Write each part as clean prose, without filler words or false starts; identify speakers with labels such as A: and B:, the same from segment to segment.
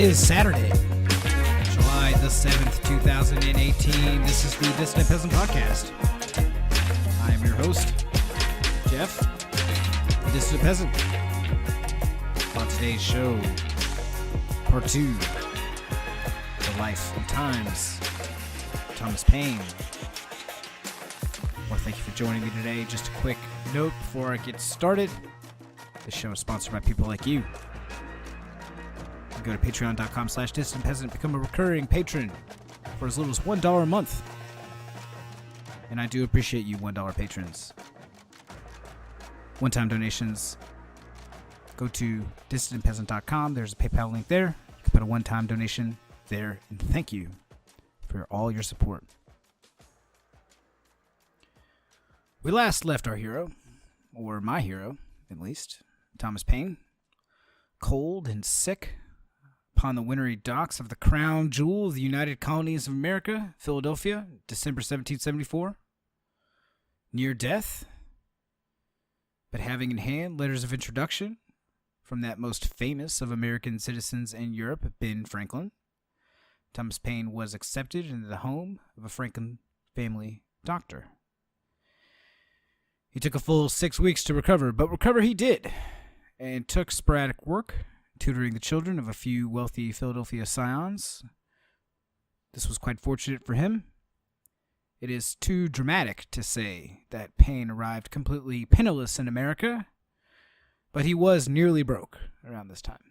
A: is Saturday, July the 7th, 2018. This is the Dissident Peasant Podcast. I am your host, Jeff, the Dissident Peasant. On today's show, part 2, The Life and Times of Thomas Paine. Well, thank you for joining me today. Just a quick note before I get started. This show is sponsored by people like you. Go to patreon.com/dissidentpeasant, become a recurring patron for as little as $1 a month. And I do appreciate you $1 patrons. One-time donations, go to dissidentpeasant.com. There's a PayPal link there. You can put a one-time donation there, and thank you for all your support. We last left our hero, or my hero, at least, Thomas Paine, cold and sick, upon the wintry docks of the crown jewel of the United Colonies of America, Philadelphia, December 1774. Near death, but having in hand letters of introduction from that most famous of American citizens in Europe, Ben Franklin, Thomas Paine was accepted into the home of a Franklin family doctor. He took a full 6 weeks to recover, but recover he did, and took sporadic work, tutoring the children of a few wealthy Philadelphia scions. This was quite fortunate for him. It is too dramatic to say that Paine arrived completely penniless in America, but he was nearly broke around this time.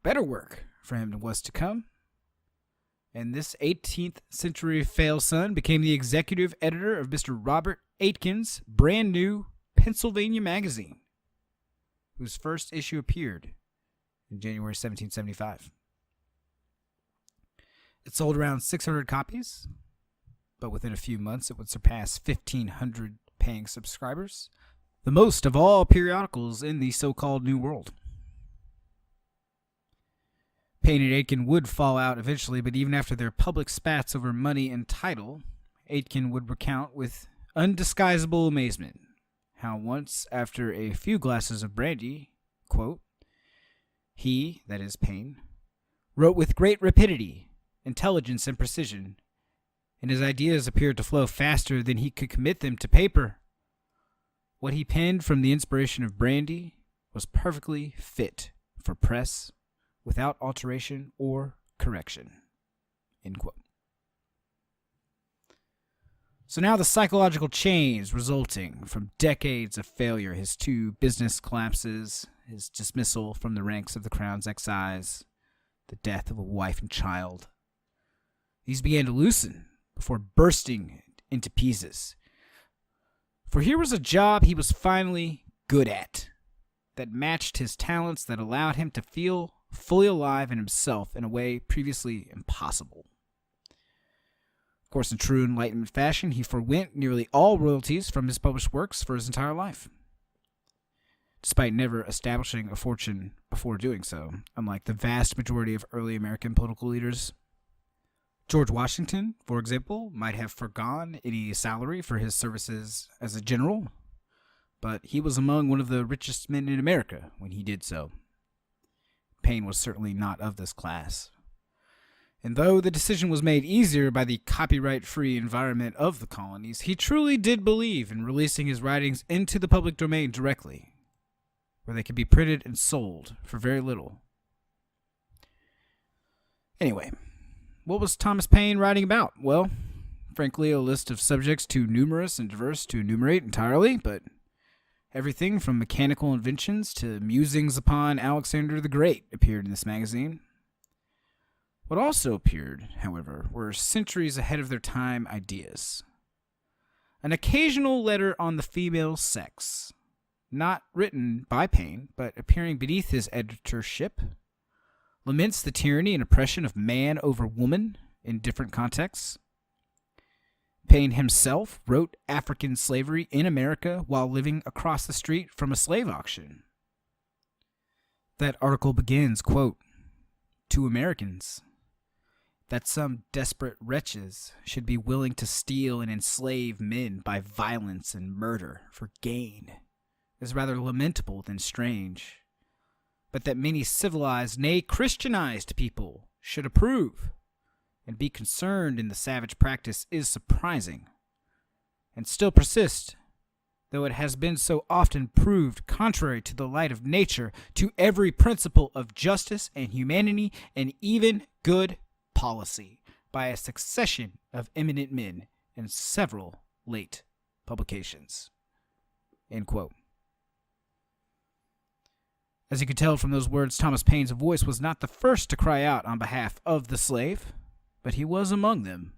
A: Better work for him was to come, and this 18th century fail-son became the executive editor of Mr. Robert Aitken's brand new Pennsylvania magazine, whose first issue appeared in January 1775. It sold around 600 copies, but within a few months it would surpass 1,500 paying subscribers, the most of all periodicals in the so-called New World. Paine and Aitken would fall out eventually, but even after their public spats over money and title, Aitken would recount with undisguisable amazement how once, after a few glasses of brandy, quote, he, that is Paine, wrote with great rapidity, intelligence, and precision, and his ideas appeared to flow faster than he could commit them to paper. What he penned from the inspiration of brandy was perfectly fit for press, without alteration or correction. End quote. So now the psychological chains resulting from decades of failure, his 2 business collapses, his dismissal from the ranks of the Crown's excise, the death of a wife and child, these began to loosen before bursting into pieces. For here was a job he was finally good at, that matched his talents, that allowed him to feel fully alive in himself in a way previously impossible. Of course, in true Enlightenment fashion, he forwent nearly all royalties from his published works for his entire life, despite never establishing a fortune before doing so, unlike the vast majority of early American political leaders. George Washington, for example, might have foregone any salary for his services as a general, but he was among one of the richest men in America when he did so. Paine was certainly not of this class. And though the decision was made easier by the copyright-free environment of the colonies, he truly did believe in releasing his writings into the public domain directly, where they could be printed and sold for very little. Anyway, what was Thomas Paine writing about? Well, frankly, a list of subjects too numerous and diverse to enumerate entirely, but everything from mechanical inventions to musings upon Alexander the Great appeared in this magazine. What also appeared, however, were centuries ahead of their time ideas. An occasional letter on the female sex, not written by Paine, but appearing beneath his editorship, laments the tyranny and oppression of man over woman in different contexts. Paine himself wrote African slavery in America while living across the street from a slave auction. That article begins, quote, "To Americans, that some desperate wretches should be willing to steal and enslave men by violence and murder for gain is rather lamentable than strange. but that many civilized, nay Christianized people should approve and be concerned in the savage practice is surprising, and still persists, though it has been so often proved contrary to the light of nature, to every principle of justice and humanity and even good policy, by a succession of eminent men in several late publications." End quote. As you could tell from those words, Thomas Paine's voice was not the first to cry out on behalf of the slave, but he was among them.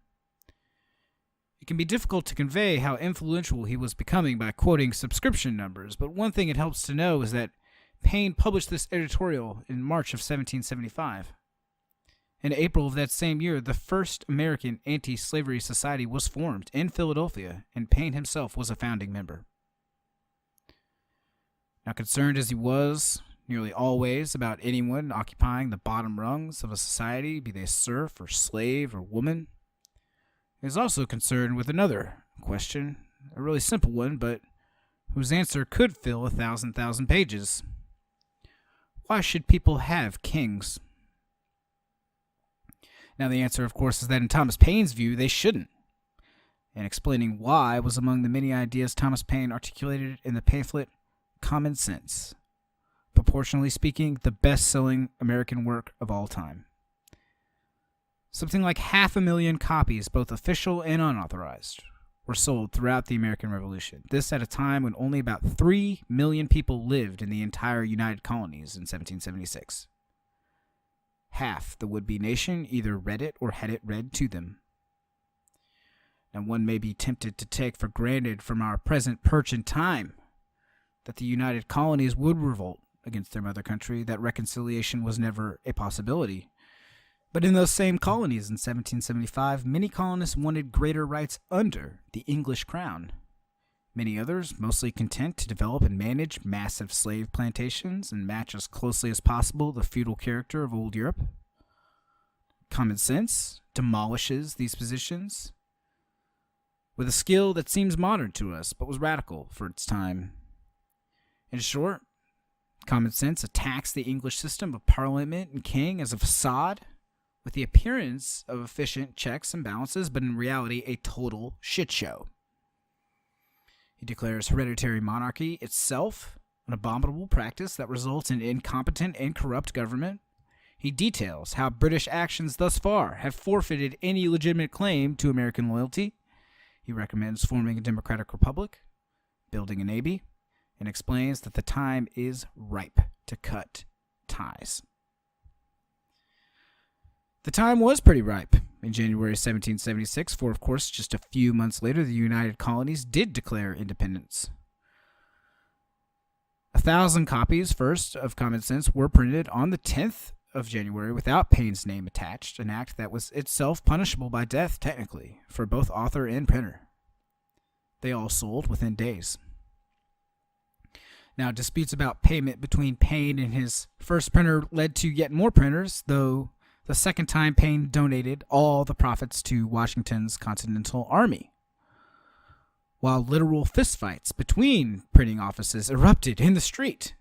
A: It can be difficult to convey how influential he was becoming by quoting subscription numbers, but one thing it helps to know is that Paine published this editorial in March of 1775. In April of that same year, the first American anti-slavery society was formed in Philadelphia, and Paine himself was a founding member. Now, concerned as he was nearly always about anyone occupying the bottom rungs of a society, be they serf or slave or woman, he was also concerned with another question, a really simple one, but whose answer could fill 1,000 pages. Why should people have kings? Now, the answer, of course, is that in Thomas Paine's view, they shouldn't. And explaining why was among the many ideas Thomas Paine articulated in the pamphlet Common Sense, proportionally speaking, the best-selling American work of all time. Something like 500,000 copies, both official and unauthorized, were sold throughout the American Revolution. This at a time when only about 3 million people lived in the entire United Colonies in 1776. Half the would-be nation either read it or had it read to them. Now, one may be tempted to take for granted from our present perch in time that the United Colonies would revolt against their mother country, that reconciliation was never a possibility. But in those same colonies in 1775, many colonists wanted greater rights under the English crown. Many others, mostly content to develop and manage massive slave plantations and match as closely as possible the feudal character of old Europe. Common Sense demolishes these positions with a skill that seems modern to us, but was radical for its time. In short, Common Sense attacks the English system of parliament and king as a facade with the appearance of efficient checks and balances, but in reality a total shit show. He declares hereditary monarchy itself an abominable practice that results in incompetent and corrupt government. He details how British actions thus far have forfeited any legitimate claim to American loyalty. He recommends forming a democratic republic, building a navy, and explains that the time is ripe to cut ties. The time was pretty ripe in January 1776, for of course just a few months later the United Colonies did declare independence. 1,000 copies first of Common Sense were printed on the 10th of January without Paine's name attached, an act that was itself punishable by death technically for both author and printer. They all sold within days. Now, disputes about payment between Paine and his first printer led to yet more printers, though the second time Paine donated all the profits to Washington's Continental Army, while literal fistfights between printing offices erupted in the street.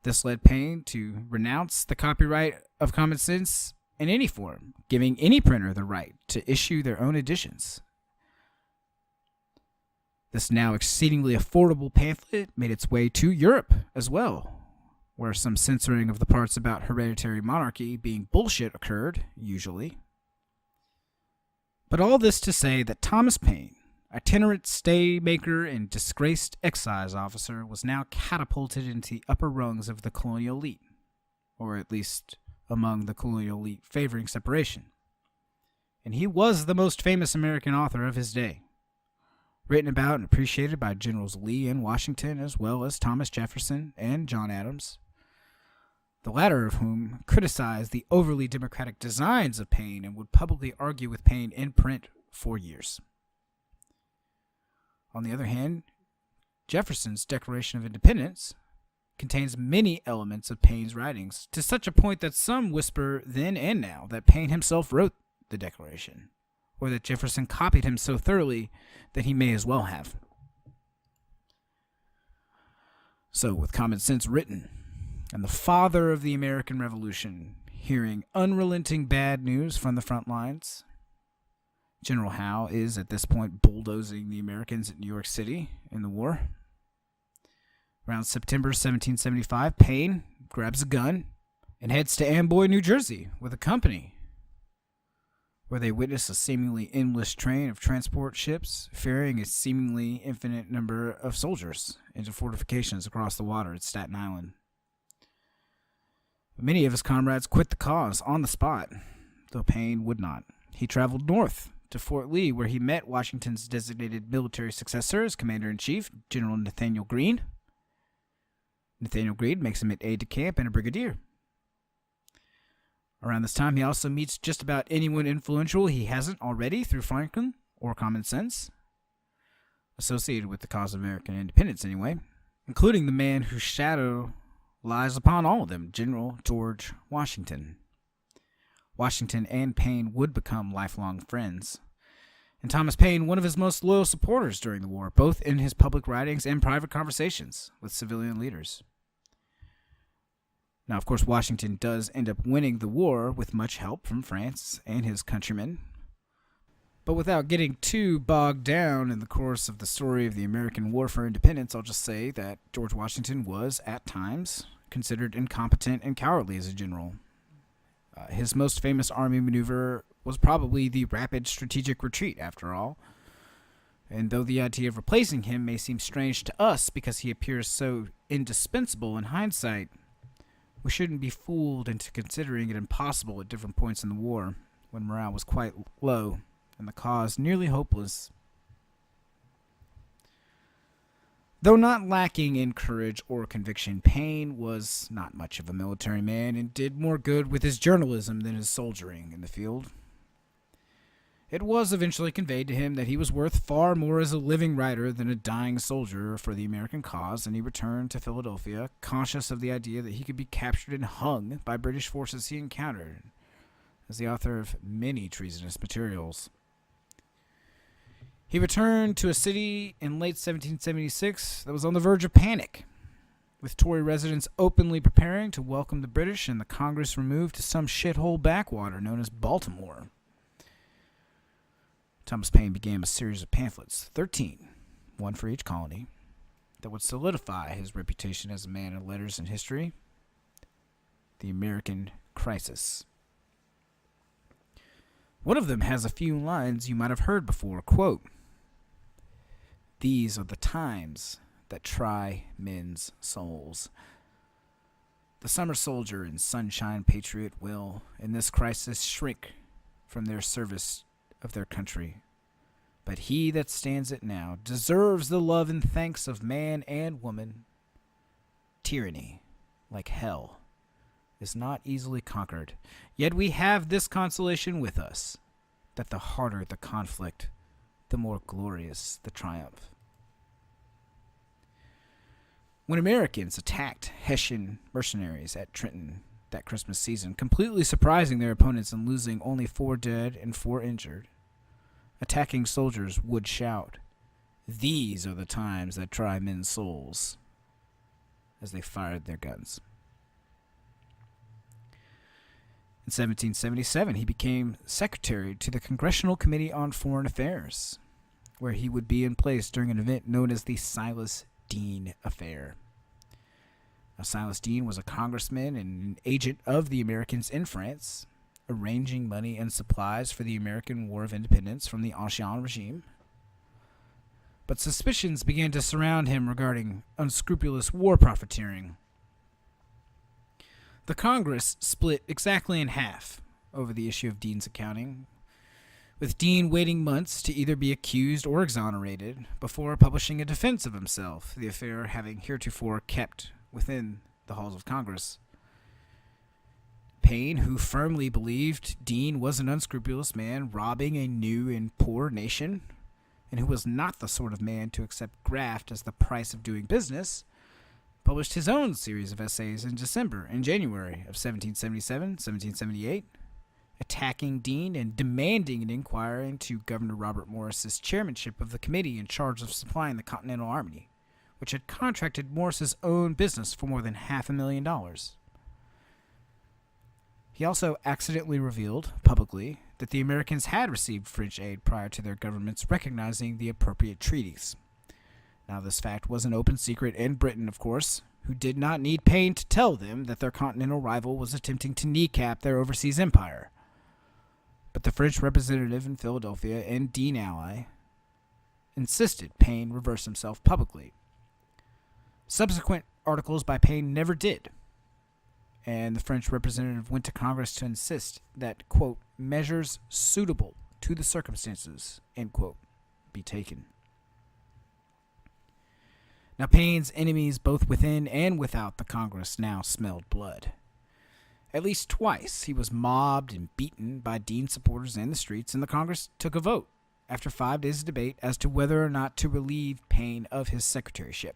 A: This led Paine to renounce the copyright of Common Sense in any form, giving any printer the right to issue their own editions. This now exceedingly affordable pamphlet made its way to Europe as well, where some censoring of the parts about hereditary monarchy being bullshit occurred, usually. But all this to say that Thomas Paine, itinerant stay-maker and disgraced excise officer, was now catapulted into the upper rungs of the Colonial Elite, or at least among the Colonial Elite favoring separation. And he was the most famous American author of his day, written about and appreciated by Generals Lee and Washington, as well as Thomas Jefferson and John Adams, the latter of whom criticized the overly democratic designs of Paine and would publicly argue with Paine in print for years. On the other hand, Jefferson's Declaration of Independence contains many elements of Paine's writings, to such a point that some whisper then and now that Paine himself wrote the Declaration, or that Jefferson copied him so thoroughly that he may as well have. So, with Common Sense written, And the father of the American Revolution, hearing unrelenting bad news from the front lines. General Howe is at this point bulldozing the Americans at New York City in the war. Around September 1775, Paine grabs a gun and heads to Amboy, New Jersey with a company, where they witness a seemingly endless train of transport ships ferrying a seemingly infinite number of soldiers into fortifications across the water at Staten Island. Many of his comrades quit the cause on the spot, though Paine would not. He traveled north to Fort Lee, where he met Washington's designated military successor as Commander-in-Chief, General Nathanael Greene. Nathanael Greene makes him an aide-de-camp and a brigadier. Around this time, he also meets just about anyone influential he hasn't already through Franklin or common sense, associated with the cause of American independence anyway, including the man whose shadow lies upon all of them, General George Washington. Washington and Paine would become lifelong friends, and Thomas Paine one of his most loyal supporters during the war, both in his public writings and private conversations with civilian leaders. Now, of course, Washington does end up winning the war with much help from France and his countrymen. But without getting too bogged down in the course of the story of the American War for Independence, I'll just say that George Washington was, at times, considered incompetent and cowardly as a general. His most famous army maneuver was probably the rapid strategic retreat, after all. And though the idea of replacing him may seem strange to us because he appears so indispensable in hindsight, we shouldn't be fooled into considering it impossible at different points in the war, when morale was quite low and the cause nearly hopeless. Though not lacking in courage or conviction, Paine was not much of a military man and did more good with his journalism than his soldiering in the field. It was eventually conveyed to him that he was worth far more as a living writer than a dying soldier for the American cause, and he returned to Philadelphia, conscious of the idea that he could be captured and hung by British forces he encountered, as the author of many treasonous materials. He returned to a city in late 1776 that was on the verge of panic, with Tory residents openly preparing to welcome the British and the Congress removed to some shithole backwater known as Baltimore. Thomas Paine began a series of pamphlets, 13, one for each colony, that would solidify his reputation as a man of letters and history. The American Crisis. One of them has a few lines you might have heard before. Quote, "These are the times that try men's souls. The summer soldier and sunshine patriot will, in this crisis, shrink from their service of their country. But he that stands it now deserves the love and thanks of man and woman. Tyranny, like hell, is not easily conquered. Yet we have this consolation with us, that the harder the conflict, the more glorious the triumph." When Americans attacked Hessian mercenaries at Trenton that Christmas season, completely surprising their opponents and losing only 4 dead and 4 injured, attacking soldiers would shout, "These are the times that try men's souls," as they fired their guns. In 1777, he became secretary to the Congressional Committee on Foreign Affairs, where he would be in place during an event known as the Silas Deane Affair. Now, Silas Deane was a congressman and an agent of the Americans in France, arranging money and supplies for the American War of Independence from the Ancien regime. But suspicions began to surround him regarding unscrupulous war profiteering. The Congress split exactly in half over the issue of Deane's accounting, with Deane waiting months to either be accused or exonerated before publishing a defense of himself, the affair having heretofore kept within the halls of Congress. Paine, who firmly believed Deane was an unscrupulous man robbing a new and poor nation, and who was not the sort of man to accept graft as the price of doing business, published his own series of essays in December and January of 1777-1778, attacking Deane and demanding an inquiry into Governor Robert Morris's chairmanship of the committee in charge of supplying the Continental Army which had contracted Morris's own business for more than $500,000. He also accidentally revealed, publicly, that the Americans had received French aid prior to their governments recognizing the appropriate treaties. Now, this fact was an open secret in Britain, of course, who did not need Paine to tell them that their continental rival was attempting to kneecap their overseas empire. But the French representative in Philadelphia and Dean ally insisted Paine reverse himself publicly. Subsequent articles by Paine never did, and the French representative went to Congress to insist that, quote, measures suitable to the circumstances, end quote, be taken. Now, Paine's enemies both within and without the Congress now smelled blood. At least twice he was mobbed and beaten by Dean supporters in the streets, and the Congress took a vote after 5 days of debate as to whether or not to relieve Paine of his secretaryship.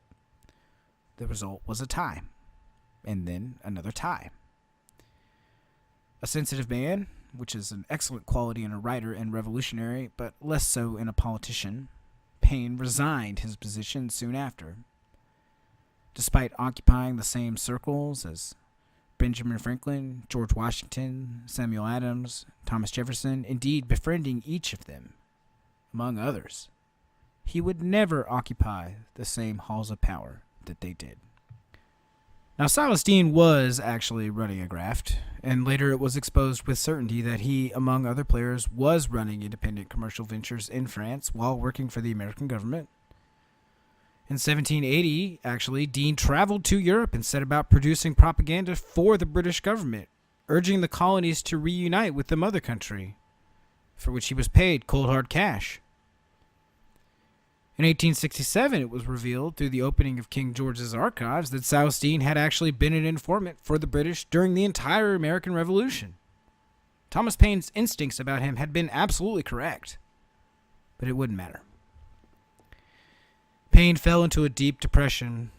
A: The result was a tie, and then another tie. A sensitive man, which is an excellent quality in a writer and revolutionary, but less so in a politician, Paine resigned his position soon after. Despite occupying the same circles as Benjamin Franklin, George Washington, Samuel Adams, Thomas Jefferson, indeed befriending each of them, among others, he would never occupy the same halls of power that they did. Now, Silas Deane was actually running a graft, and later it was exposed with certainty that he, among other players, was running independent commercial ventures in France while working for the American government. In 1780, actually, Deane traveled to Europe and set about producing propaganda for the British government, urging the colonies to reunite with the mother country, for which he was paid cold hard cash. In 1867, it was revealed through the opening of King George's archives that Silas Deane had actually been an informant for the British during the entire American Revolution. Thomas Paine's instincts about him had been absolutely correct, but it wouldn't matter. Paine fell into a deep depression.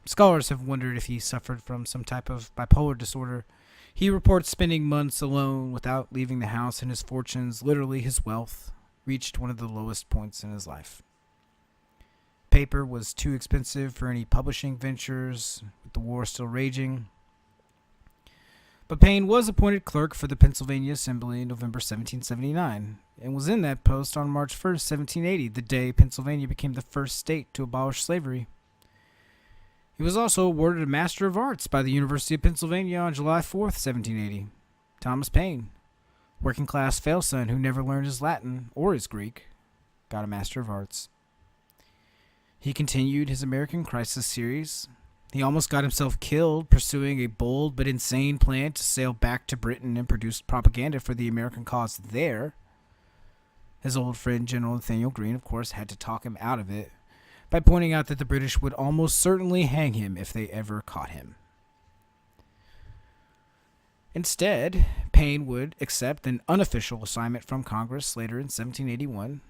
A: Scholars have wondered if he suffered from some type of bipolar disorder. He reports spending months alone without leaving the house, and his fortunes, literally his wealth, reached one of the lowest points in his life. Paper was too expensive for any publishing ventures, with the war still raging. But Paine was appointed clerk for the Pennsylvania Assembly in November 1779, and was in that post on March 1st, 1780, the day Pennsylvania became the first state to abolish slavery. He was also awarded a Master of Arts by the University of Pennsylvania on July 4th, 1780. Thomas Paine, working-class fail-son who never learned his Latin or his Greek, got a Master of Arts. He continued his American Crisis series. He almost got himself killed pursuing a bold but insane plan to sail back to Britain and produce propaganda for the American cause there. His old friend General Nathanael Greene, of course, had to talk him out of it by pointing out that the British would almost certainly hang him if they ever caught him. Instead, Paine would accept an unofficial assignment from Congress later in 1781.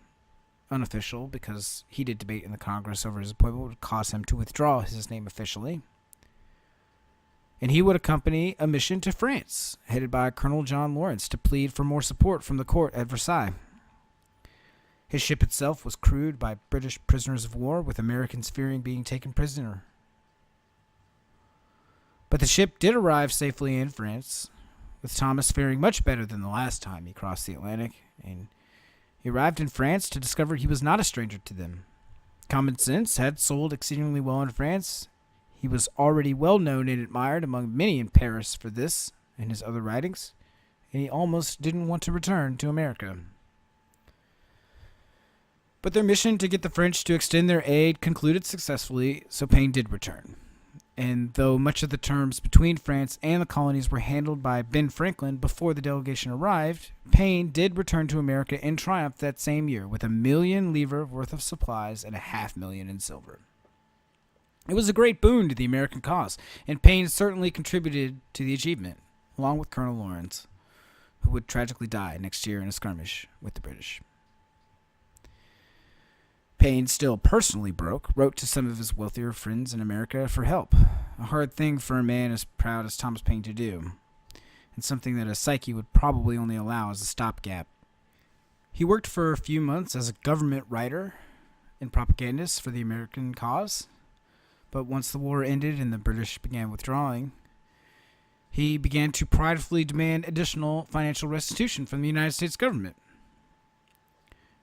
A: Unofficial because heated debate in the Congress over his appointment would cause him to withdraw his name officially. And he would accompany a mission to France, headed by Colonel John Lawrence, to plead for more support from the court at Versailles. His ship itself was crewed by British prisoners of war, with Americans fearing being taken prisoner. But the ship did arrive safely in France, with Thomas faring much better than the last time he crossed the Atlantic, and he arrived in France to discover he was not a stranger to them. Common Sense had sold exceedingly well in France. He was already well known and admired among many in Paris for this and his other writings, and he almost didn't want to return to America. But their mission to get the French to extend their aid concluded successfully, so Paine did return. And though much of the terms between France and the colonies were handled by Ben Franklin before the delegation arrived, Paine did return to America in triumph that same year with 1,000,000 livres worth of supplies and 500,000 in silver. It was a great boon to the American cause, and Paine certainly contributed to the achievement, along with Colonel Lawrence, who would tragically die next year in a skirmish with the British. Paine, still personally broke, wrote to some of his wealthier friends in America for help, a hard thing for a man as proud as Thomas Paine to do, and something that a psyche would probably only allow as a stopgap. He worked for a few months as a government writer and propagandist for the American cause, But once the war ended and the British began withdrawing, he began to pridefully demand additional financial restitution from the United States government.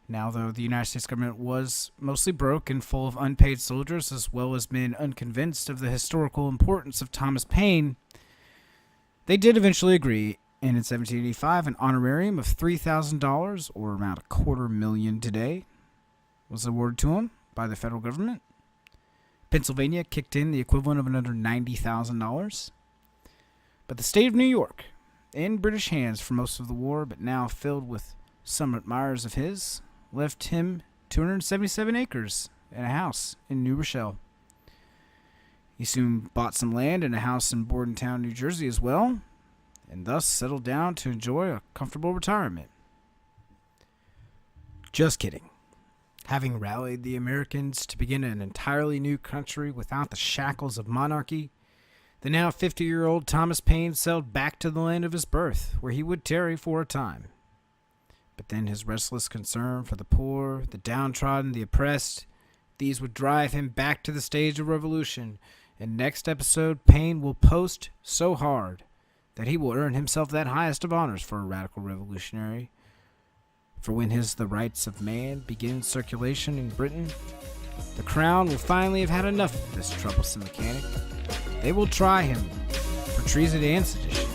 A: Now, though the United States government was mostly broke and full of unpaid soldiers, as well as men unconvinced of the historical importance of Thomas Paine, they did eventually agree, and in 1785, an honorarium of $3,000, or around $250,000 today, was awarded to him by the federal government. Pennsylvania kicked in the equivalent of another $90,000. But the state of New York, in British hands for most of the war, but now filled with some admirers of his, left him 277 acres and a house in New Rochelle. He soon bought some land and a house in Bordentown, New Jersey as well, and thus settled down to enjoy a comfortable retirement. Just kidding. Having rallied the Americans to begin an entirely new country without the shackles of monarchy, the now 50-year-old Thomas Paine sailed back to the land of his birth, where he would tarry for a time. But then his restless concern for the poor, the downtrodden, the oppressed, these would drive him back to the stage of revolution. In next episode, Paine will post so hard that he will earn himself that highest of honors for a radical revolutionary. For when The Rights of Man begins circulation in Britain, the Crown will finally have had enough of this troublesome mechanic. They will try him for treason and sedition.